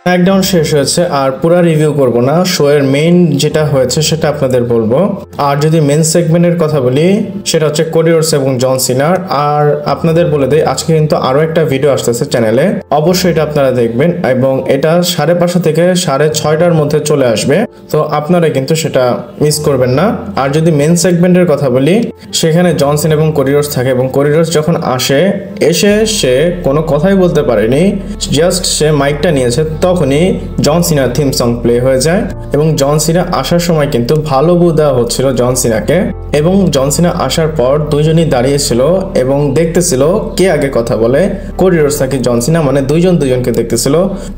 SmackDown শেষ হয়েছে আর পুরো রিভিউ করব না, শো এর মেইন যেটা হয়েছে সেটা আপনাদের বলবো। আর যদি মেন সেগমেন্টের কথা বলি সেটা হচ্ছে কোডি রোডস এবং জন সিনার। আর আপনাদের বলে দেই আজকে কিন্তু আরো একটা ভিডিও আসতেছে চ্যানেলে, অবশ্যই এটা আপনারা দেখবেন এবং এটা 5:30 থেকে 6:30টার মধ্যে চলে আসবে, তো আপনারা কিন্তু সেটা মিস করবেন না। আর যদি মেন সেগমেন্টের কথা বলি সেখানে জন সিনা এবং কোডি রোডস থাকে এবং কোডি রোডস যখন এসে সে কোনো কথাই বলতে পারেনি, জাস্ট সে মাইকটা নিয়েছে, তখনই জন সিনার থিম সং প্লে হয়ে যায় এবং জন সিনা আসার সময় কিন্তু ভালো বু দেওয়া হচ্ছিল জন সিনাকে। এবং জন সিনা আসার পর দুইজনই দাঁড়িয়েছিল এবং দেখতেছিল কে আগে কথা বলে, কোডি রোডস নাকি জন সিনা, মানে দুজনকে দেখতেছিল।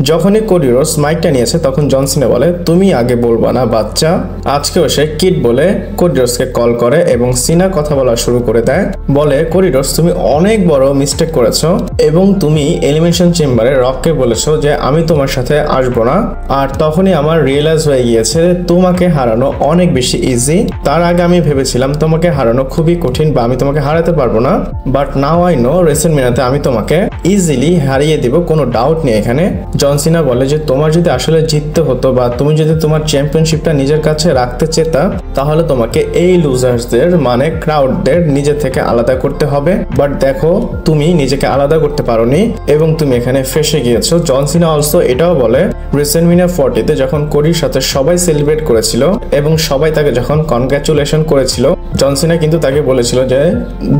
যখনই কোডি রোডস মাইকটা নিয়েছে তখন জন সিনা বলে তুমি আগে বলবা না বাচ্চা। আজকেও সে কিড বলে কোডি রোডসকে কল করে এবং সিনা কথা বলা শুরু করে দেয়, বলে কোডি রোডস তুমি অনেক বড় মিস্টেক করেছো এবং তুমি এলিমিনেশন চেম্বারে রককে বলেছো যে আমি তোমার সাথে আসবো না। আর তখনই আমার রিয়েলাইজ হয়ে গিয়েছে তোমাকে হারানো অনেক বেশি ইজি। তার আগে আমি ভেবেছিলাম তোমাকে হারানো খুবই কঠিন বা আমি তোমাকে হারাতে পারবো না, বাট নাও আই নো রেসেলমেনিয়াতে আমি তোমাকে ইজিলি হারিয়ে দিব, কোনো ডাউট নেই এখানে। জন সিনা বলে যে তোমার যদি আসলে জিততে হতো বা তুমি যদি তোমার চ্যাম্পিয়নশিপটা নিজের কাছে রাখতে চেতা তাহলে তোমাকে এই লুজার্সদের মানে ক্রাউডদের নিজের থেকে আলাদা করতে হবে, বাট দেখো তুমি নিজেকে আলাদা করতে পারোনি এবং তুমি এখানে ফেসে গিয়েছো। জন সিনা অলসো এটাও বলে রেসেলমেনিয়া 40-তে যখন কোডির সাথে সবাই সেলিব্রেট করেছিল এবং সবাই তাকে যখন কনগ্রাচুলেশন করেছিল, জন সিনা কিন্তু তাকে বলেছিল যে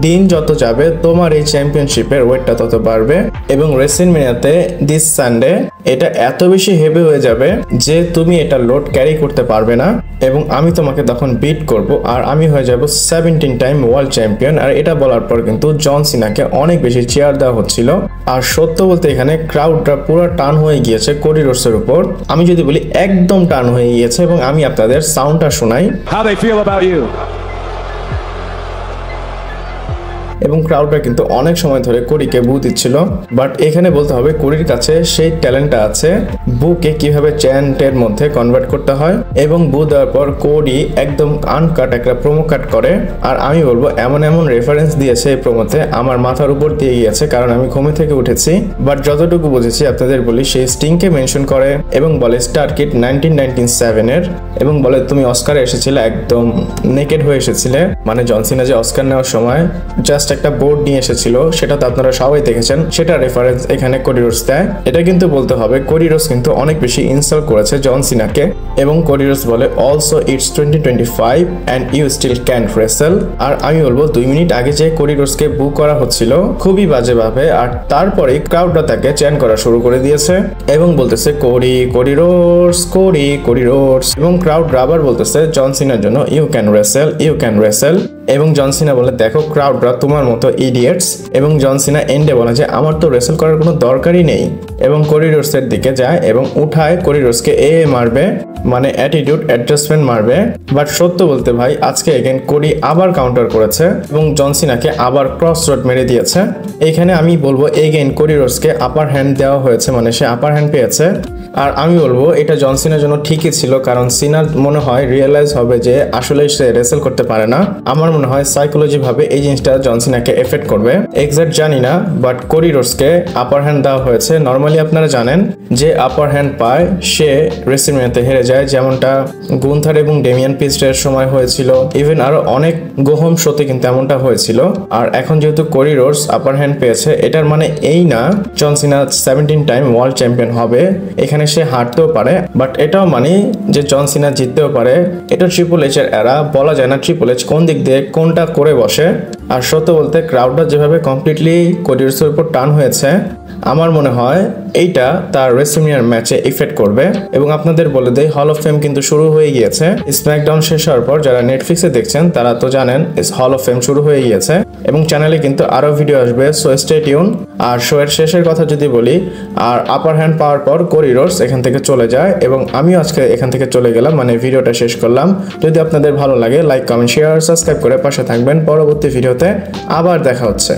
দিন যত যাবে তোমার এই চ্যাম্পিয়নশিপের ওয়েটটা তত বাড়বে এবং রেসেলমেনিয়াতে দিস সানডে এটা এত বেশি হেভি হয়ে যাবে যে তুমি এটা লোড ক্যারি করতে পারবে না এবং আমি তোমাকে তখন বিট করব আর আমি হয়ে যাব 17 টাইম ওয়ার্ল্ড চ্যাম্পিয়ন। আর এটা বলার পর কিন্তু জন সিনাকে অনেক বেশি চেয়ার দেওয়া হচ্ছিল। আর সত্য বলতে এখানে ক্রাউডটা পুরো টান হয়ে গিয়েছে কোডি রোডসের উপর, আমি যদি বলি একদম টান হয়ে গিয়েছে এবং আমি আপনাদের সাউন্ডটা শোনাই How they feel about you? এবং ক্রাউডরা কিন্তু অনেক সময় ধরে কোডিকে বু দিচ্ছিল, বাট এখানে বলতে হবে কোডির কাছে সেই ট্যালেন্টটা আছে বুকে কিভাবে চ্যান্টের মধ্যে কনভার্ট করতে হয় এবং বু দেওয়ার পর কোডি একদম আনকাট একটা প্রোমো কাট করে। আর আমি বলবো এমন রেফারেন্স দিয়েছে এই প্রোমোতে আমার মাথার উপর দিয়ে গিয়েছে, কারণ আমি ঘুমে থেকে উঠেছি, বাট যতটুকু বুঝেছি আপনাদের বলি সেই স্টিংকে মেনশন করে এবং বলে স্টার কিড 1997 এর এবং বলে তুমি অস্কারে এসেছিলে একদম নেকেড হয়ে এসেছিলে, মানে জন সিনা যে অস্কার নেওয়ার সময় জাস্ট একটা বোর্ড নিয়ে এসেছিল সেটা তো আপনারা সবাই দেখেছেন, সেটা রেফারেন্স এখানে কোডি রোডস দেয়। এটা কিন্তু বলতে হবে কোডি রোডস কিন্তু অনেক বেশি ইনসাল্ট করেছে জন সিনাকে এবং কোডি রোডস বলে also it's 2025 and you still can't wrestle. আর আমি বলবো 2 মিনিট আগে যে কোডি রোডসকে বুক করা হচ্ছিল খুবই বাজেভাবে, আর তারপরে ক্রাউডরা তাকে চ্যান্ট করা শুরু করে দিয়েছে এবং বলতেছে কোডি রোডস এবং ক্রাউডরা আবার বলতেছে জন সিনার জন্য ইউ ক্যান রেসেল এবং জন সিনা বলে দেখো ক্রাউডরা তোমার মতো ইডিয়েটস এবং জন সিনা এন্ডে বলে যে আমার তো রেসেল করার কোনো দরকারই নেই এবং কোডি রোডসের দিকে যায় এবং উঠায় কোডি রোডসকে মারবে, মানে অ্যাটিটিউড অ্যাডজাস্টমেন্ট মারবে। বাট সত্য বলতে ভাই আজকে এগেন কোডি আবার কাউন্টার করেছে এবং জন সিনাকে আবার ক্রস রোড মেরে দিয়েছে। এখানে আমি বলবো এগেন কোডি রোডসকে আপার হ্যান্ড দেওয়া হয়েছে, মানে সে আপার হ্যান্ড পেয়েছে। আর আমি বলবো এটা জন সিনার জন্য ঠিকই ছিল, কারণ সিনার মনে হয় রিয়েলাইজ হবে যে আসলে সে রেসেল করতে পারে না। আমার মনে হয় সাইকোলজি ভাবে এই জিনিসটা জন সিনাকে এফেক্ট করবে, এক্সাক্ট জানি না, বাট কোডি রোডসকে আপার হ্যান্ড দেওয়া হয়েছে। নর্মালি আপনারা জানেন যে আপার হ্যান্ড পায় সে রেসেলমেনিয়াতে হেরে যায়, যেমনটা গুন্থার এবং ডেমিয়ান পিস্টের সময় হয়েছিল, ইভেন আরো অনেক গহম শোতে কিন্তু এমনটা হয়েছিল। আর এখন যেহেতু কোডি রোডস আপার হ্যান্ড পেয়েছে এটার মানে এই না জন সিনা 17 টাইম ওয়ার্ল্ড চ্যাম্পিয়ন হবে, এখানে সে হারতেও পারে, বাট এটাও মানে যে জন সিনা জিততেও পারে। এটা ট্রিপল এইচ এর এরা, বলা যায় না ট্রিপল এইচ কোন দিক দিয়ে কোনটা করে বসে। আর সত্য বলতে ক্রাউডটা যেভাবে কমপ্লিটলি কোডি রোডসের উপর টান হয়েছে আমার মনে হয় এইটা তার রেসেলমেনিয়ার ম্যাচে ইফেক্ট করবে। এবং আপনাদের বলে দেই হল অফ ফেম কিন্তু শুরু হয়ে গিয়েছে, স্ম্যাকডাউন শেষ হওয়ার পর যারা নেটফ্লিক্সে দেখছেন তারা তো জানেন হল অফ ফেম শুরু হয়ে গিয়েছে এবং চ্যানেলে কিন্তু আরো ভিডিও আসবে, সো স্টে টিউন। আর শো এর শেষের কথা যদি বলি, আর আপার হ্যান্ড পাওয়ার পর কোডি রোডস এখান থেকে চলে যায় এবং আমিও আজকে এখান থেকে চলে গেলাম, মানে ভিডিওটা শেষ করলাম। যদি আপনাদের ভালো লাগে লাইক কমেন্ট শেয়ার সাবস্ক্রাইব করে পাশে থাকবেন, পরবর্তী ভিডিওতে আবার দেখা হচ্ছে।